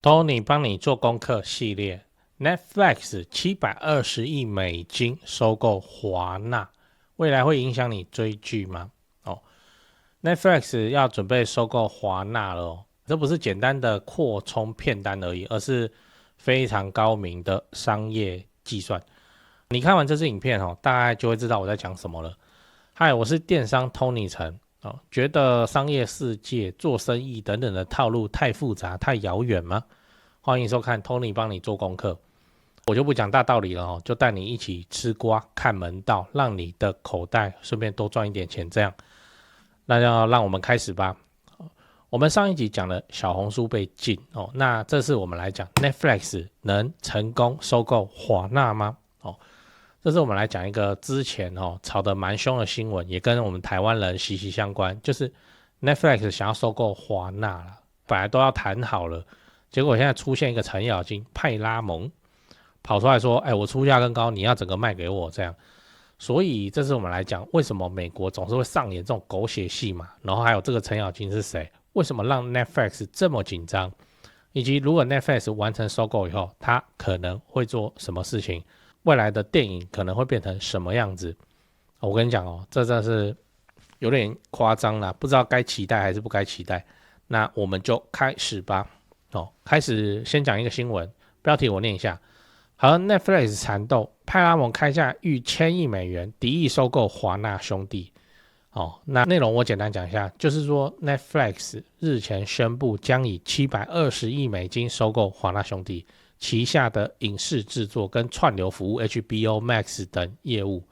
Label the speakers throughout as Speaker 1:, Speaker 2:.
Speaker 1: Tony 帮你做功课系列 Netflix 720亿美金收购华纳，未来会影响你追剧吗？Netflix 要准备收购华纳了这不是简单的扩充片单而已，而是非常高明的商业计算。你看完这支影片大概就会知道我在讲什么了。嗨，我是电商 Tony 陈觉得商业世界做生意等等的套路太复杂太遥远吗？欢迎收看 Tony 帮你做功课，我就不讲大道理了就带你一起吃瓜看门道，让你的口袋顺便多赚一点钱。这样，那就让我们开始吧。我们上一集讲了小红书被禁那这次我们来讲 Netflix 能成功收购华纳吗？这次我们来讲一个之前炒得蛮凶的新闻，也跟我们台湾人息息相关，就是 Netflix 想要收购华纳了，本来都要谈好了。结果现在出现一个程咬金派拉蒙跑出来说，我出价更高，你要整个卖给我这样。所以这次我们来讲为什么美国总是会上演这种狗血戏嘛，然后还有这个程咬金是谁，为什么让 Netflix 这么紧张，以及如果 Netflix 完成收购以后它可能会做什么事情，未来的电影可能会变成什么样子。我跟你讲这真的是有点夸张啦，不知道该期待还是不该期待。那我们就开始吧。开始先讲一个新闻，标题我念一下。和 Netflix 缠斗，派拉蒙开价逾1000亿美元，敌意收购华纳兄弟。那内容我简单讲一下，就是说 Netflix 日前宣布将以720亿美金收购华纳兄弟旗下的影视制作跟串流服务 HBO Max 等业务。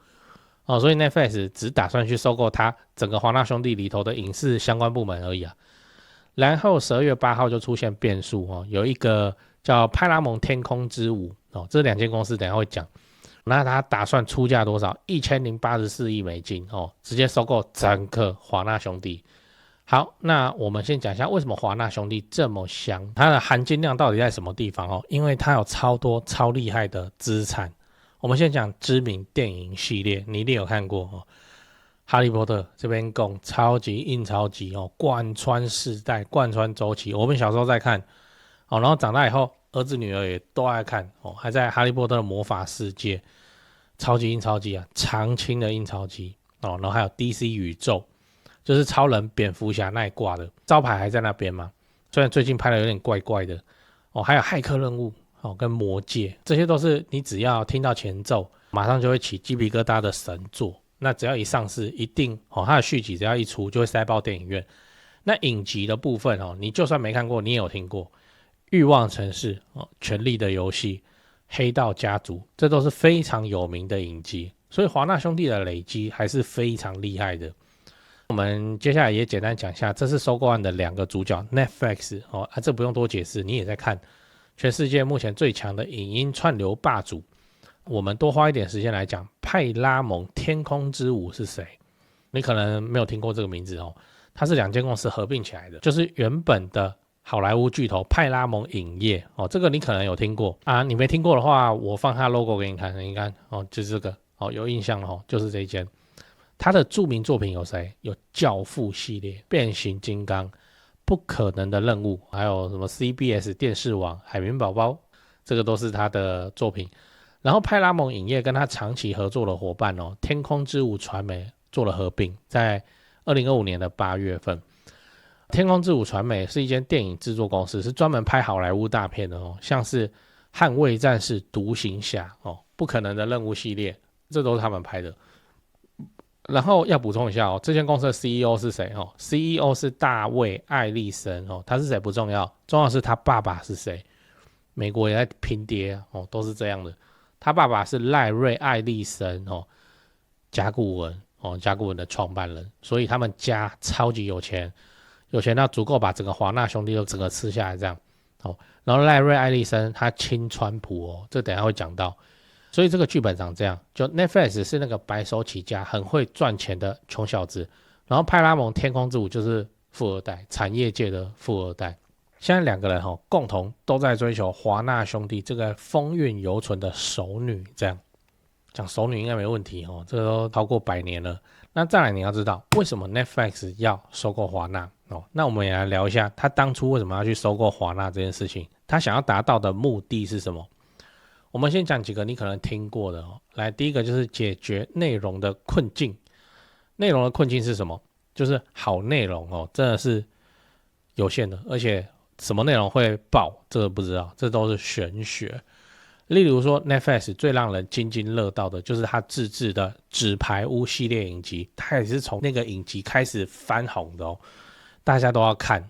Speaker 1: 所以 Netflix 只打算去收购它整个华纳兄弟里头的影视相关部门而已啊。然后12月8号就出现变数有一个叫派拉蒙天空之舞这两间公司等一下会讲。那他打算出价多少？1084亿美金直接收购整个华纳兄弟。好，那我们先讲一下为什么华纳兄弟这么香，它的含金量到底在什么地方因为它有超多超厉害的资产。我们先讲知名电影系列，你一定有看过哈利波特这边供超级印钞机贯穿世代贯穿周期，我们小时候在看然后长大以后儿子女儿也都爱看还在哈利波特的魔法世界超级印钞机啊，长青的印钞机然后还有 DC 宇宙，就是超人蝙蝠侠那一挂的招牌还在那边嘛，虽然最近拍的有点怪怪的还有骇客任务跟魔戒，这些都是你只要听到前奏马上就会起鸡皮疙瘩的神作。那只要一上市一定它的续集只要一出就会塞爆电影院。那影集的部分你就算没看过你也有听过欲望城市权力的游戏黑道家族，这都是非常有名的影集，所以华纳兄弟的累积还是非常厉害的。我们接下来也简单讲一下这次收购案的两个主角 Netflix 这不用多解释，你也在看全世界目前最强的影音串流霸主。我们多花一点时间来讲派拉蒙天空之舞是谁，你可能没有听过这个名字它是两间公司合并起来的，就是原本的好莱坞巨头派拉蒙影业这个你可能有听过啊，你没听过的话我放它 logo 给你看，你看就是这个有印象了就是这一间。它的著名作品有谁？有教父系列、变形金刚、不可能的任务，还有什么 CBS 电视网、海绵宝宝，这个都是它的作品。然后派拉蒙影业跟他长期合作的伙伴天空之舞传媒做了合并，在2025年的8月份。天空之舞传媒是一间电影制作公司，是专门拍好莱坞大片的像是捍卫战士、独行侠不可能的任务系列，这都是他们拍的。然后要补充一下这间公司的 CEO 是谁CEO 是大卫艾利森他是谁不重要，重要的是他爸爸是谁。美国也在拼爹都是这样的。他爸爸是赖瑞艾利森甲骨文甲骨文的创办人，所以他们家超级有钱，有钱到足够把整个华纳兄弟都整个吃下来这样然后赖瑞艾利森他亲川普这等一下会讲到。所以这个剧本长这样，就 Netflix 是那个白手起家很会赚钱的穷小子，然后派拉蒙天空之舞就是富二代，产业界的富二代。现在两个人共同都在追求华纳兄弟这个风韵犹存的熟女，这样讲熟女应该没问题这个都超过100年了。那再来你要知道为什么 Netflix 要收购华纳，那我们也来聊一下他当初为什么要去收购华纳这件事情，他想要达到的目的是什么？我们先讲几个你可能听过的来，第一个就是解决内容的困境。内容的困境是什么？就是好内容真的是有限的，而且什么内容会爆，这个不知道，这都是玄学。例如说 Netflix 最让人津津乐道的就是他自制的纸牌屋系列影集，他也是从那个影集开始翻红的大家都要看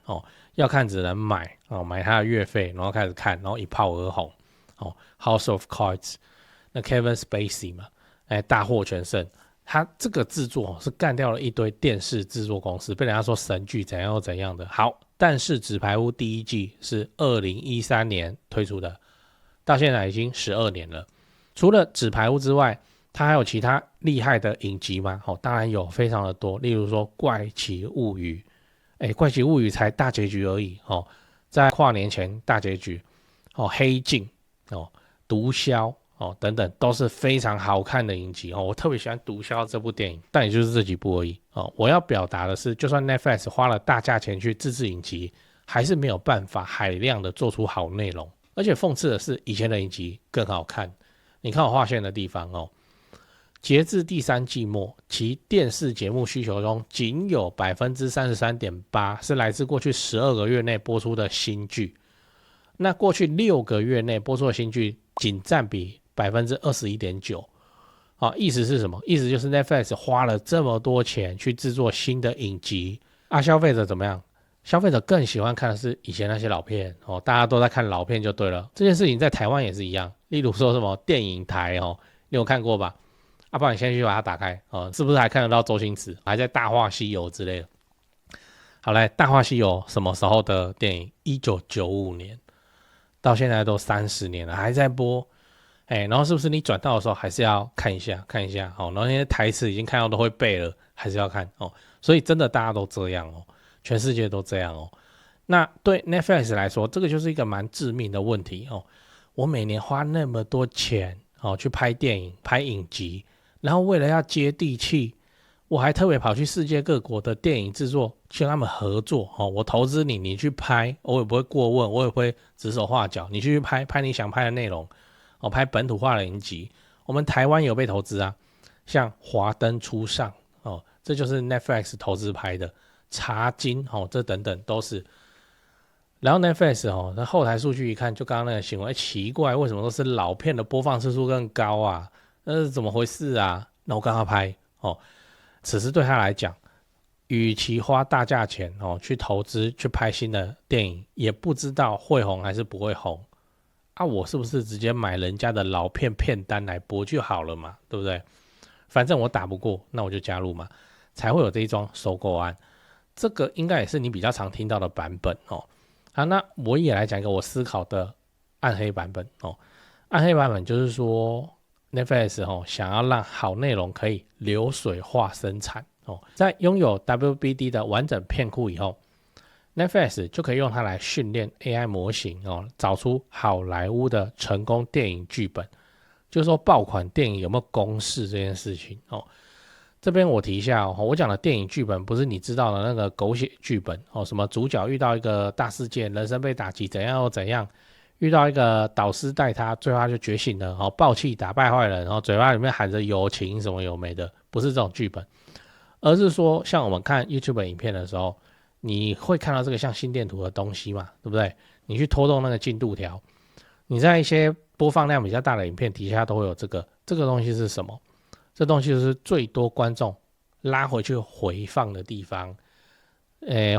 Speaker 1: 要看只能买买他的月费，然后开始看，然后一炮而红House of Cards 那 Kevin Spacey 嘛，大获全胜。他这个制作是干掉了一堆电视制作公司，被人家说神剧怎样又怎样的。好，但是纸牌屋第一季是2013年推出的，到现在已经12年了。除了纸牌屋之外，它还有其他厉害的影集吗？当然有，非常的多。例如说怪奇物语，怪奇物语才大结局而已在跨年前大结局黑镜毒枭等等，都是非常好看的影集我特别喜欢毒枭这部电影，但也就是这几部而已我要表达的是，就算 Netflix 花了大价钱去自制影集，还是没有办法海量的做出好内容。而且讽刺的是，以前的影集更好看。你看我划线的地方截至第3季末，其电视节目需求中仅有 33.8% 是来自过去12个月内播出的新剧，那过去6个月内播出的新剧仅占比 21.9%。意思是什么？意思就是 Netflix 花了这么多钱去制作新的影集消费者怎么样？消费者更喜欢看的是以前那些老片大家都在看老片就对了。这件事情在台湾也是一样，例如说什么电影台你有看过吧？不然你先去把它打开是不是还看得到周星驰，还在大话西游之类的？好来，大话西游什么时候的电影？1995年，到现在都30年了还在播然后是不是你转到的时候还是要看一下然后那些台词已经看到都会背了，还是要看所以真的大家都这样全世界都这样那对 Netflix 来说，这个就是一个蛮致命的问题我每年花那么多钱去拍电影拍影集，然后为了要接地气，我还特别跑去世界各国的电影制作去跟他们合作我投资你，你去拍，我也不会过问，我也不会指手画脚，你去拍你想拍的内容拍本土化的影集。我们台湾有被投资像华灯初上这就是 Netflix 投资拍的，茶金这等等都是。然后 Netflix 那后台数据一看，就刚刚那个新闻奇怪，为什么都是老片的播放次数更高啊？那是怎么回事啊？那我刚刚拍此时对他来讲，与其花大价钱去投资去拍新的电影，也不知道会红还是不会红我是不是直接买人家的老片片单来播就好了嘛？对不对？反正我打不过，那我就加入嘛，才会有这一桩收购案。这个应该也是你比较常听到的版本那我也来讲一个我思考的暗黑版本暗黑版本就是说 Netflix 想要让好内容可以流水化生产在拥有 WBD 的完整片库以后， Netflix 就可以用它来训练 AI 模型找出好莱坞的成功电影剧本，就是说爆款电影有没有公式这件事情这边我提一下我讲的电影剧本不是你知道的那个狗血剧本什么主角遇到一个大事件，人生被打击怎样又怎样，遇到一个导师带他，最后他就觉醒了暴气打败坏人，然后嘴巴里面喊着友情什么有没的，不是这种剧本，而是说像我们看 YouTube 影片的时候，你会看到这个像心电图的东西嘛，对不对？你去拖动那个进度条，你在一些播放量比较大的影片底下都会有这个东西是什么？这东西就是最多观众拉回去回放的地方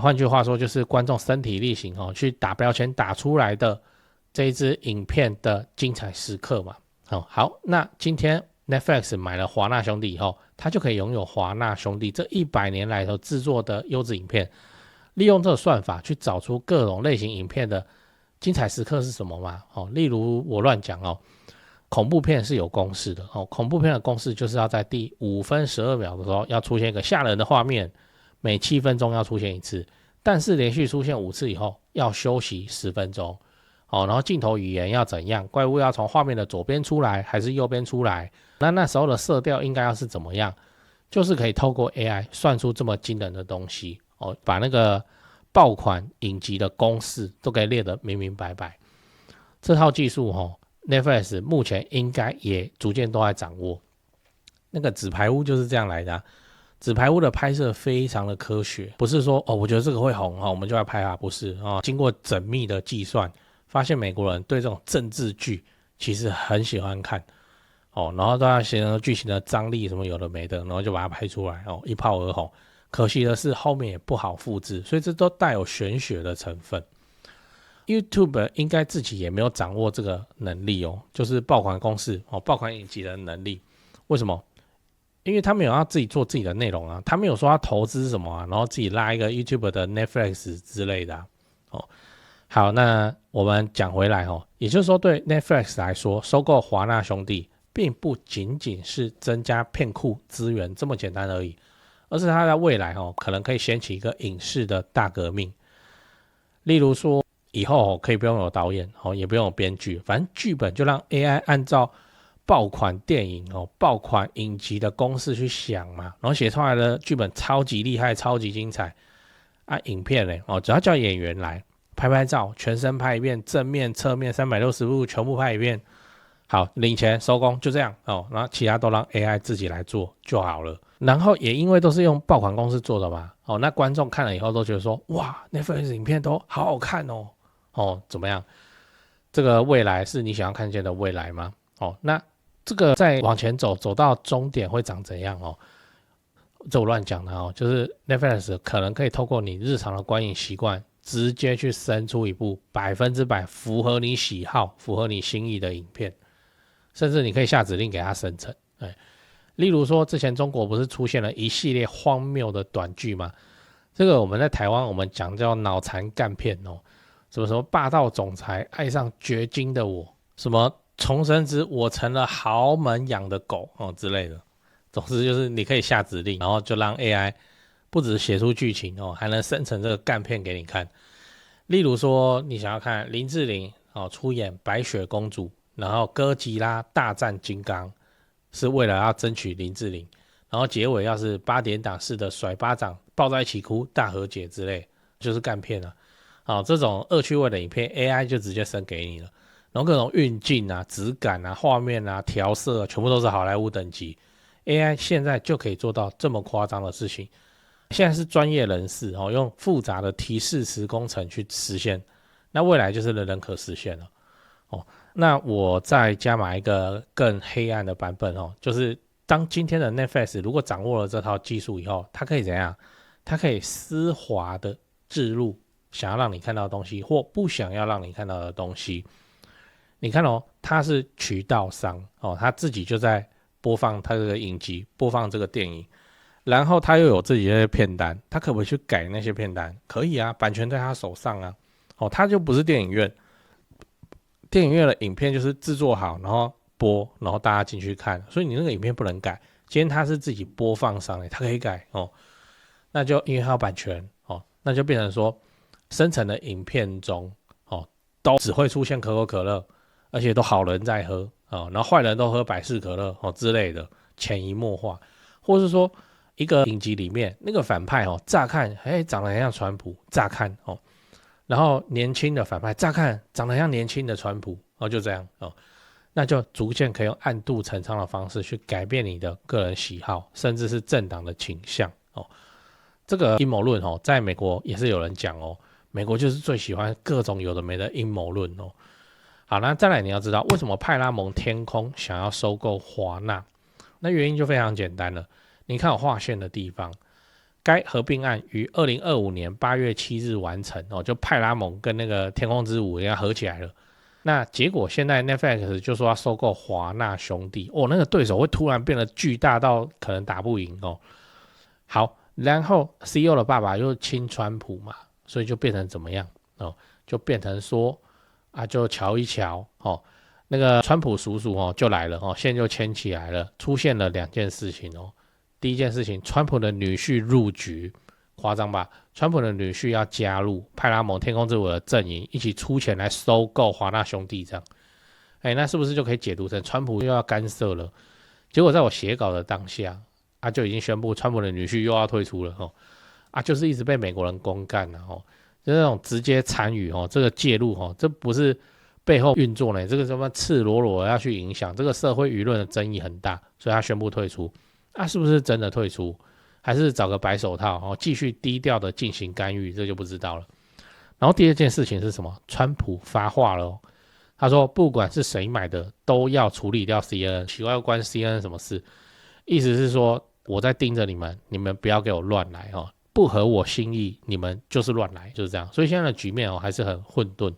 Speaker 1: 换句话说就是观众身体力行去打标签打出来的这一支影片的精彩时刻嘛好，那今天 Netflix 买了华纳兄弟以后，他就可以拥有华纳兄弟这100年来头制作的优质影片，利用这个算法去找出各种类型影片的精彩时刻是什么嘛例如我乱讲恐怖片是有公式的恐怖片的公式就是要在第5分12秒的时候要出现一个吓人的画面，每7分钟要出现一次，但是连续出现5次以后要休息10分钟然后镜头语言要怎样，怪物要从画面的左边出来还是右边出来，那时候的色调应该要是怎么样，就是可以透过 AI 算出这么惊人的东西把那个爆款影集的公式都给列得明明白白。这套技术Netflix 目前应该也逐渐都在掌握。那个纸牌屋就是这样来的纸牌屋的拍摄非常的科学，不是说我觉得这个会红我们就来拍不是经过缜密的计算，发现美国人对这种政治剧其实很喜欢看然后都要形容剧情的张力什么有的没的，然后就把它拍出来一炮而红。可惜的是后面也不好复制，所以这都带有玄学的成分。YouTube 应该自己也没有掌握这个能力就是爆款公式爆款影集的能力。为什么？因为他没有要自己做自己的内容他没有说要投资什么然后自己拉一个 YouTube 的 Netflix 之类的好，那我们讲回来也就是说对 Netflix 来说，收购华纳兄弟并不仅仅是增加片库资源这么简单而已，而是它在未来可能可以掀起一个影视的大革命。例如说以后可以不用有导演也不用有编剧，反正剧本就让 AI 按照爆款电影爆款影集的公式去想嘛，然后写出来的剧本超级厉害超级精彩影片只要叫演员来拍照，全身拍一遍，正面侧面360度全部拍一遍，好，领钱收工，就这样然后其他都让 AI 自己来做就好了。然后也因为都是用爆款公司做的嘛那观众看了以后都觉得说哇 Netflix 影片都好好看怎么样？这个未来是你想要看见的未来吗？那这个再往前走到终点会长怎样这我乱讲的就是 Netflix 可能可以透过你日常的观影习惯，直接去生出一部100%符合你喜好符合你心意的影片，甚至你可以下指令给它生成例如说之前中国不是出现了一系列荒谬的短剧吗？这个我们在台湾我们讲叫脑残干片什么霸道总裁爱上绝经的我，什么重生之我成了豪门养的狗之类的。总之就是你可以下指令，然后就让 AI 不只写出剧情还能生成这个干片给你看。例如说你想要看林志玲出演白雪公主，然后哥吉拉大战金刚，是为了要争取林志玲，然后结尾要是8点档式的甩巴掌抱在一起哭大和解之类，就是干片这种恶趣味的影片 AI 就直接生给你了，然后各种运镜质感画面调色全部都是好莱坞等级， AI 现在就可以做到这么夸张的事情。现在是专业人士用复杂的提示词工程去实现，那未来就是人人可实现了那我再加码一个更黑暗的版本就是当今天的 Netflix 如果掌握了这套技术以后，它可以怎样？它可以丝滑的置入想要让你看到的东西或不想要让你看到的东西。你看它是渠道商它自己就在播放它这个影集，播放这个电影，然后它又有自己的片单，它可不可以去改那些片单？可以版权在他手上它就不是电影院。电影院的影片就是制作好，然后播，然后大家进去看，所以你那个影片不能改。今天它是自己播放上来，它可以改那就因为它有版权那就变成说生成的影片中都只会出现可口可乐，而且都好人在喝然后坏人都喝百事可乐之类的，潜移默化。或是说一个影集里面那个反派乍看长得很像川普，乍看然后年轻的反派乍看长得像年轻的川普就这样那就逐渐可以用暗度陈仓的方式去改变你的个人喜好，甚至是政党的倾向这个阴谋论在美国也是有人讲美国就是最喜欢各种有的没的阴谋论好，那再来你要知道为什么派拉蒙天空想要收购华纳，那原因就非常简单了。你看我划线的地方，该合并案于2025年8月7日完成就派拉蒙跟那个天空之舞要合起来了。那结果现在 Netflix 就说要收购华纳兄弟那个对手会突然变得巨大到可能打不赢好，然后 CEO 的爸爸又亲川普嘛，所以就变成怎么样就变成说就瞧一瞧那个川普叔叔就来了线就牵起来了，出现了2件事情第一件事情，川普的女婿入局，夸张吧？川普的女婿要加入派拉蒙天空之舞的阵营，一起出钱来收购华纳兄弟，这样那是不是就可以解读成川普又要干涉了？结果在我写稿的当下就已经宣布川普的女婿又要退出了就是一直被美国人公干了就那种直接参与这个介入这不是背后运作呢，这个什么赤裸裸的要去影响，这个社会舆论的争议很大，所以他宣布退出。是不是真的退出，还是找个白手套继续低调的进行干预，这就不知道了。然后第二件事情是什么？川普发话了他说不管是谁买的都要处理掉 CNN， 奇怪关 CNN 什么事？意思是说我在盯着你们，你们不要给我乱来不合我心意，你们就是乱来，就是这样。所以现在的局面还是很混沌。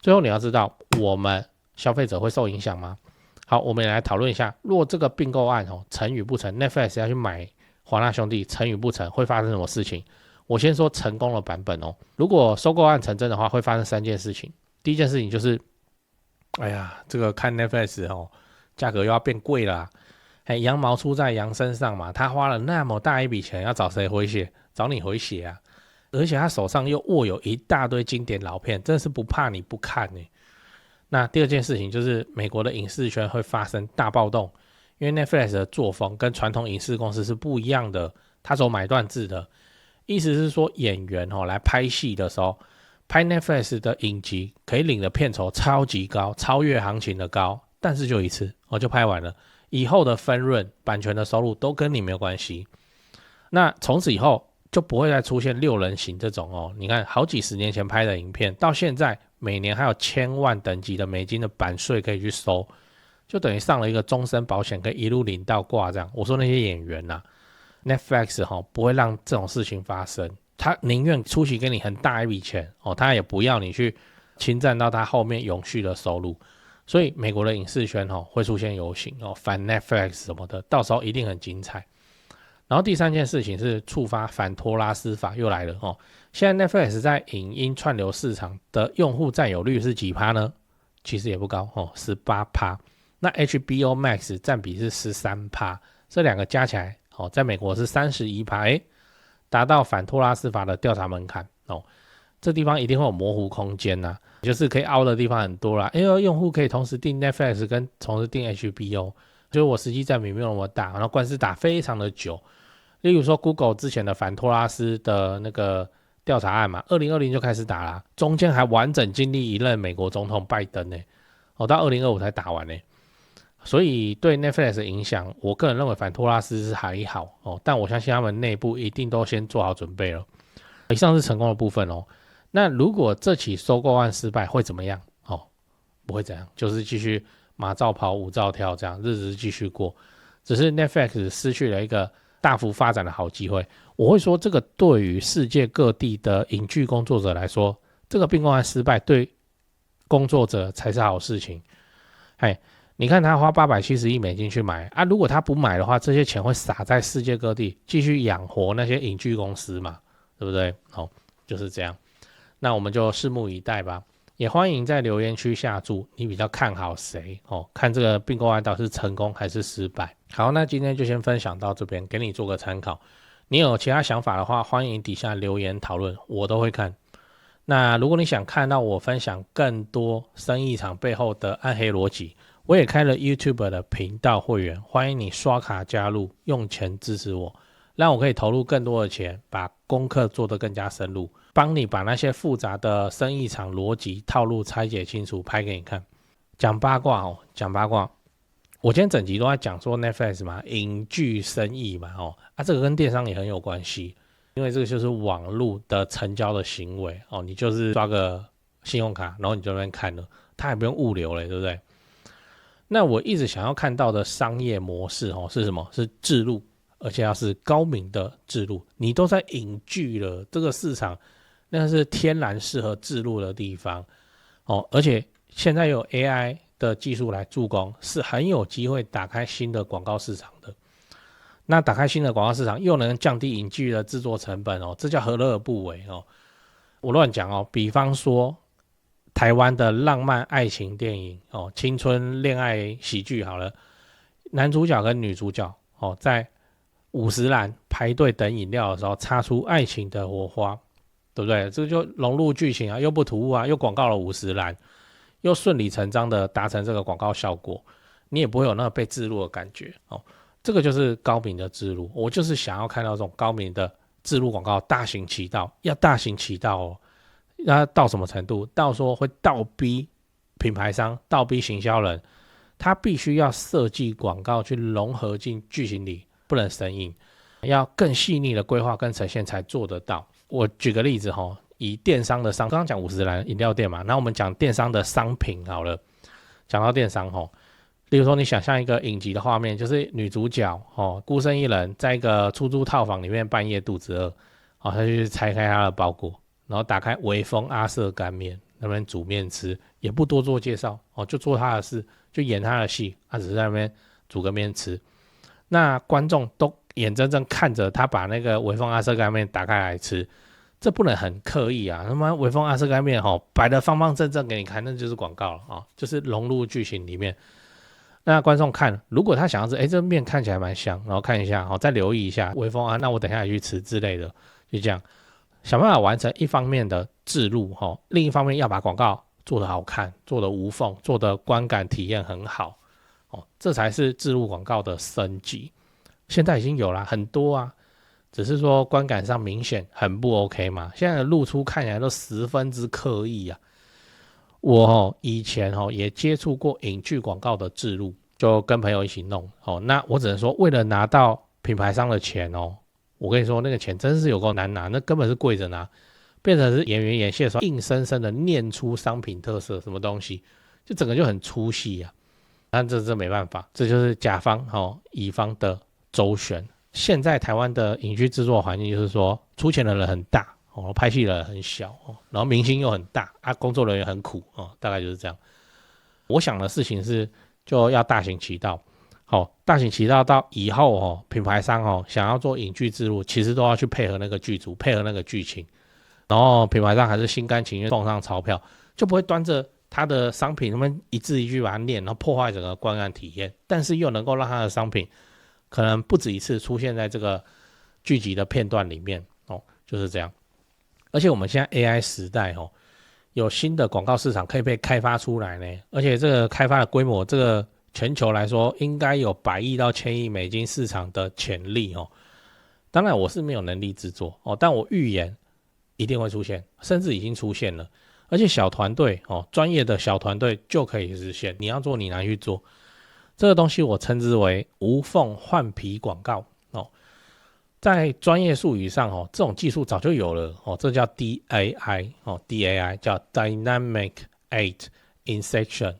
Speaker 1: 最后你要知道，我们消费者会受影响吗？好，我们也来讨论一下，若这个并购案成与不成 ，Netflix 要去买华纳兄弟，成与不成，会发生什么事情？我先说成功的版本如果收购案成真的话，会发生3件事情。第一件事情就是，哎呀，这个看 Netflix 价格又要变贵了羊毛出在羊身上嘛，他花了那么大一笔钱，要找谁回血？找你回血啊！而且他手上又握有一大堆经典老片，真的是不怕你不看那第二件事情就是美国的影视圈会发生大暴动，因为 Netflix 的作风跟传统影视公司是不一样的，他走买断制的，意思是说演员来拍戏的时候，拍 Netflix 的影集可以领的片酬超级高，超越行情的高，但是就一次就拍完了，以后的分润、版权的收入都跟你没有关系。那从此以后就不会再出现6人行这种你看好几十年前拍的影片，到现在每年还有1000万等级的美金的版税可以去收，就等于上了一个终身保险，可以一路领到挂这样。我说那些演员Netflix 不会让这种事情发生，他宁愿出席给你很大一笔钱他也不要你去侵占到他后面永续的收入。所以美国的影视圈会出现游行反 Netflix 什么的，到时候一定很精彩。然后第三件事情是触发反托拉斯法又来了现在 Netflix 在影音串流市场的用户占有率是几%呢？其实也不高18%。那 HBO Max 占比是13%，这两个加起来在美国是31%，达到反托拉斯法的调查门槛这地方一定会有模糊空间就是可以凹的地方很多啦。用户可以同时订 Netflix 跟同时订 HBO， 就是我实际占比没有那么大，然后官司打非常的久。例如说 Google 之前的反托拉斯的那个调查案嘛，2020就开始打啦，中间还完整经历一任美国总统拜登到2025才打完所以对 Netflix 的影响，我个人认为反托拉斯是还好但我相信他们内部一定都先做好准备了。以上是成功的部分那如果这起收购案失败会怎么样不会怎样，就是继续马照跑舞照跳，这样日子继续过，只是 Netflix 失去了一个大幅发展的好机会。我会说这个对于世界各地的影剧工作者来说，这个并购案失败对工作者才是好事情你看他花870亿美金去买如果他不买的话，这些钱会撒在世界各地继续养活那些影剧公司嘛，对不对就是这样。那我们就拭目以待吧，也欢迎在留言区下注你比较看好谁看这个并购案到底是成功还是失败。好，那今天就先分享到这边，给你做个参考。你有其他想法的话，欢迎底下留言讨论，我都会看。那如果你想看到我分享更多生意场背后的暗黑逻辑，我也开了 YouTube 的频道会员，欢迎你刷卡加入，用钱支持我，让我可以投入更多的钱，把功课做得更加深入，帮你把那些复杂的生意场逻辑套路拆解清楚，拍给你看。讲八卦讲八卦。我今天整集都在讲说 Netflix 嘛，影剧生意嘛这个跟电商也很有关系，因为这个就是网络的成交的行为你就是刷个信用卡，然后你就在那边看了，它也不用物流了，对不对？那我一直想要看到的商业模式是什么？是置入，而且要是高明的置入。你都在影剧了，这个市场那是天然适合置入的地方而且现在有 AI 的技术来助攻，是很有机会打开新的广告市场的。那打开新的广告市场，又能降低影剧的制作成本这叫何乐而不为我乱讲比方说台湾的浪漫爱情电影青春恋爱喜剧好了，男主角跟女主角在50栏排队等饮料的时候擦出爱情的火花，对不对？这个就融入剧情又不突兀又广告了50栏，又顺理成章的达成这个广告效果，你也不会有那个被置入的感觉这个就是高明的置入。我就是想要看到这种高明的置入广告大行其道，要大行其道哦，要到什么程度？到说会倒逼品牌商、倒逼行销人，他必须要设计广告去融合进剧情里，不能生硬，要更细腻的规划跟呈现才做得到。我举个例子哈，以电商的刚刚讲50兰饮料店嘛，那我们讲电商的商品好了。讲到电商哈，例如说你想象一个影集的画面，就是女主角孤身一人在一个出租套房里面，半夜肚子饿，她就去拆开她的包裹，然后打开微风阿舍干面，那边煮面吃，也不多做介绍就做她的事，就演她的戏，她只是在那边煮个面吃。那观众都眼睁睁看着她把那个微风阿舍干面打开来吃，这不能很刻意啊！他妈微风阿舍干面摆得方方正正给你看，那就是广告了就是融入剧情里面。那观众看，如果他想要是这面看起来蛮香，然后看一下再留意一下微风那我等一下也去吃之类的，就这样想办法完成一方面的置入另一方面要把广告做得好看，做得无缝，做得观感体验很好这才是置入广告的升级。现在已经有了很多啊，只是说观感上明显很不 OK 嘛，现在的露出看起来都十分之刻意啊。我以前也接触过影剧广告的置入，就跟朋友一起弄那我只能说为了拿到品牌商的钱我跟你说那个钱真是有够难拿，那根本是跪着拿，变成是演员演戏的时候硬生生的念出商品特色什么东西，就整个就很粗细啊。但这没办法，这就是甲方乙方的周旋。现在台湾的影剧制作环境就是说，出钱的人很大拍戏的人很小然后明星又很大工作人员很苦大概就是这样。我想的事情是，就要大行其道大行其道到以后品牌商想要做影剧制作，其实都要去配合那个剧组，配合那个剧情，然后品牌商还是心甘情愿送上钞票，就不会端着他的商品他们一字一句把它念，然后破坏整个观感体验，但是又能够让他的商品可能不止一次出现在这个剧集的片段里面就是这样。而且我们现在 AI 时代有新的广告市场可以被开发出来呢，而且这个开发的规模，这个全球来说应该有100亿到1000亿美金市场的潜力当然我是没有能力制作但我预言一定会出现，甚至已经出现了。而且小团队专业的小团队就可以实现，你要做你拿去做。这个东西我称之为无缝换皮广告在专业术语上这种技术早就有了这叫 DAI，DAI 叫 Dynamic Ad Insertion，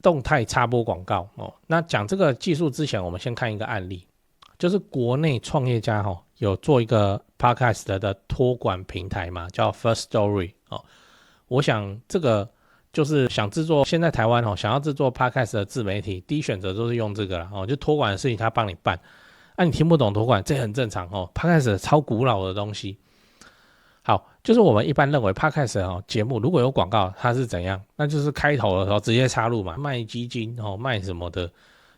Speaker 1: 动态插播广告那讲这个技术之前，我们先看一个案例，就是国内创业家有做一个 Podcast 的托管平台嘛，叫 First Story 我想这个就是想制作，现在台湾想要制作 Podcast 的自媒体，第一选择都是用这个啦就托管的事情他帮你办你听不懂托管，这很正常Podcast 超古老的东西。好，就是我们一般认为 Podcast 节目如果有广告，它是怎样？那就是开头的时候直接插入嘛，卖基金卖什么的，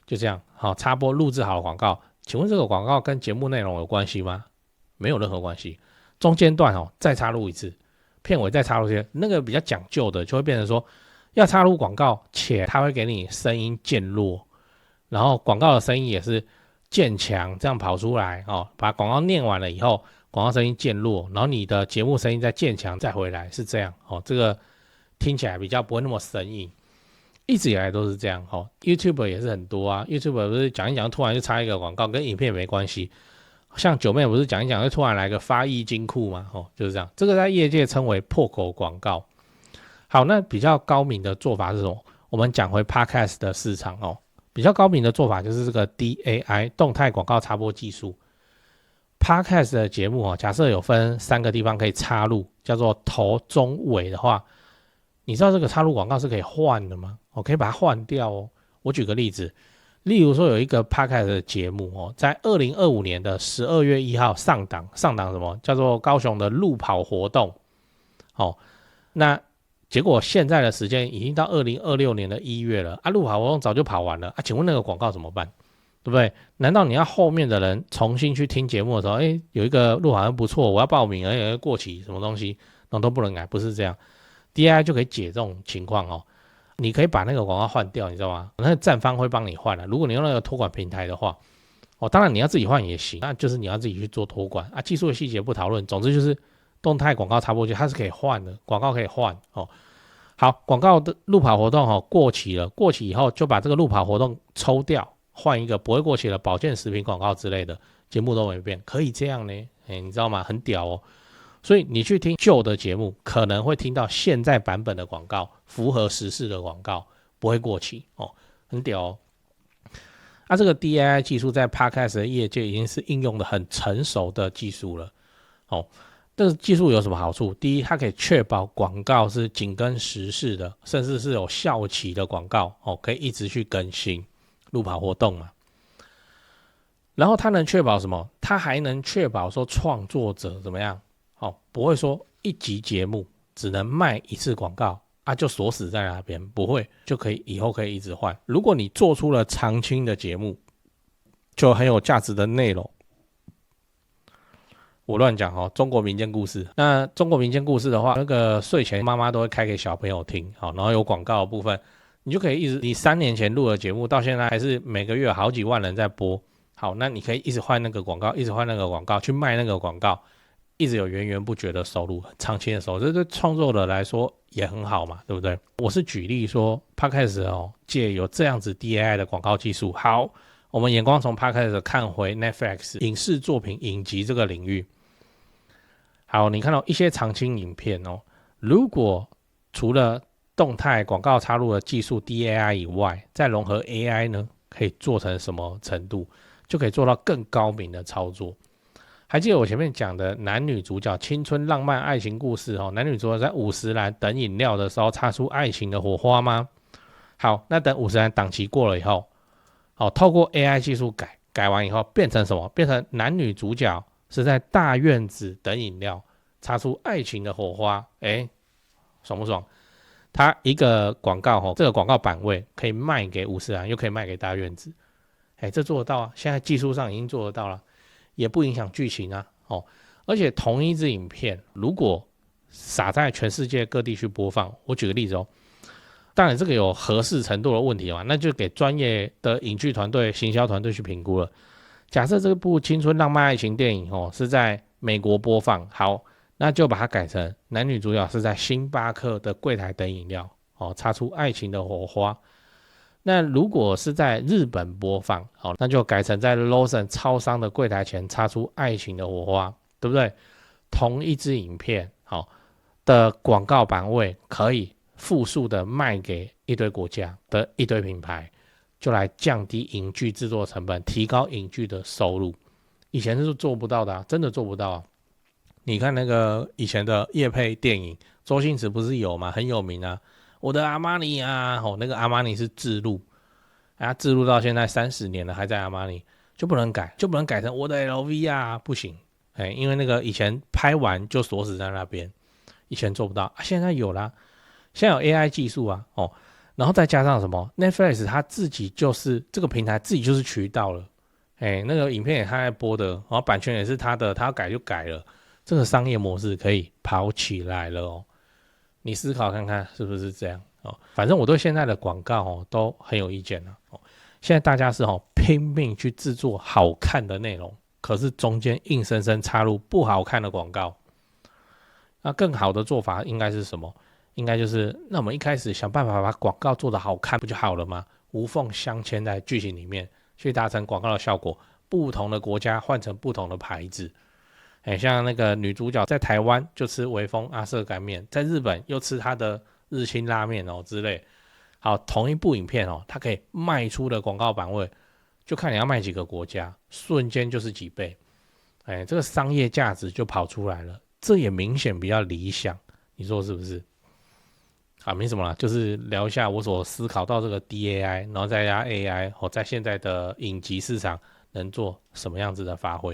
Speaker 1: 就这样插播录制好的广告。请问这个广告跟节目内容有关系吗？没有任何关系。中间段再插入一次，片尾再插入一些，那个比较讲究的就会变成说要插入广告，且它会给你声音渐弱，然后广告的声音也是渐强，这样跑出来把广告念完了以后，广告声音渐弱，然后你的节目声音再渐强再回来，是这样这个听起来比较不会那么生硬。一直以来都是这样YouTube 也是很多啊， YouTube 不是讲一讲突然就插一个广告，跟影片没关系。像九妹不是讲一讲就突然来个发艺金库嘛就是这样，这个在业界称为破口广告。好，那比较高明的做法是什么？我们讲回 Podcast 的市场比较高明的做法就是这个 DAI 动态广告插播技术。 Podcast 的节目假设有分3个地方可以插入，叫做头中尾的话，你知道这个插入广告是可以换的吗？可以把它换掉我举个例子，例如说有一个 Podcast 的节目在2025年的12月1号上档什么叫做高雄的路跑活动那结果现在的时间已经到2026年的1月了路跑活动早就跑完了请问那个广告怎么办？对不对？难道你要后面的人重新去听节目的时候，有一个路好像不错，我要报名，而且过期什么东西，然后都不能改，不是这样。DAI 就可以解这种情况你可以把那个广告换掉，你知道吗？那个站方会帮你换如果你用那个托管平台的话，当然你要自己换也行，那就是你要自己去做托管啊。技术的细节不讨论，总之就是动态广告插播机它是可以换的，广告可以换哦。好，广告的路跑活动过期了，过期以后就把这个路跑活动抽掉，换一个不会过期的保健食品广告之类的，节目都没变，可以这样呢？你知道吗？很屌哦。所以你去听旧的节目，可能会听到现在版本的广告，符合时事的广告，不会过期哦，很屌哦。这个 DAI 技术在 Podcast 的业界已经是应用的很成熟的技术了。这个技术有什么好处？第一，它可以确保广告是紧跟时事的，甚至是有效期的广告可以一直去更新路跑活动嘛。然后它能确保什么？它还能确保说创作者怎么样？不会说一集节目只能卖一次广告就锁死在那边，不会，就可以以后可以一直换。如果你做出了长青的节目，就很有价值的内容。我乱讲中国民间故事。那中国民间故事的话，那个睡前妈妈都会开给小朋友听，然后有广告的部分，你就可以一直，你3年前录的节目，到现在还是每个月有好几万人在播。好，那你可以一直换那个广告，一直换那个广告，去卖那个广告，一直有源源不绝的收入，长期的收入，这对创作者来说也很好嘛，对不对？我是举例说 Podcast 借有这样子 DAI 的广告技术。好，我们眼光从 Podcast 看回 Netflix 影视作品影集这个领域。好，你看到一些长青影片如果除了动态广告插入的技术 DAI 以外，再融合 AI 呢，可以做成什么程度？就可以做到更高明的操作。还记得我前面讲的男女主角青春浪漫爱情故事男女主角在50栏等饮料的时候擦出爱情的火花吗？好，那等50栏档期过了以后，透过 AI 技术改完以后，变成什么？变成男女主角是在大院子等饮料，擦出爱情的火花，爽不爽？它一个广告这个广告版位可以卖给50栏，又可以卖给大院子，这做得到啊！现在技术上已经做得到了，也不影响剧情啊。而且同一支影片如果撒在全世界各地去播放，我举个例子当然这个有合适程度的问题嘛，那就给专业的影剧团队、行销团队去评估了。假设这部青春浪漫爱情电影是在美国播放，好，那就把它改成男女主角是在星巴克的柜台等饮料擦出爱情的火花。那如果是在日本播放那就改成在 Lawson 超商的柜台前擦出爱情的火花，对不对？同一支影片的广告版位可以复数的卖给一堆国家的一堆品牌，就来降低影剧制作成本，提高影剧的收入。以前是做不到的真的做不到你看那个以前的业配电影，周星驰不是有吗？很有名啊，我的阿玛尼啊，那个阿玛尼是置入置入到现在30年了，还在阿玛尼，就不能改成我的 LV 啊，不行，因为那个以前拍完就锁死在那边，以前做不到现在有啦，现在有 AI 技术然后再加上什么 Netflix 它自己就是这个平台自己就是渠道了，那个影片也他在播的，然后版权也是他的，他要改就改了，这个商业模式可以跑起来了你思考看看是不是这样反正我对现在的广告都很有意见现在大家是拼命去制作好看的内容，可是中间硬生生插入不好看的广告。那更好的做法应该是什么？应该就是那我们一开始想办法把广告做得好看不就好了吗？无缝镶嵌在剧情里面，去达成广告的效果。不同的国家换成不同的牌子，像那个女主角在台湾就吃微风阿舍干面，在日本又吃她的日清拉面之类。好，同一部影片它可以卖出的广告版位，就看你要卖几个国家，瞬间就是几倍，这个商业价值就跑出来了。这也明显比较理想，你说是不是？没什么啦，就是聊一下我所思考到这个 DAI， 然后再加 AI，在现在的影集市场能做什么样子的发挥。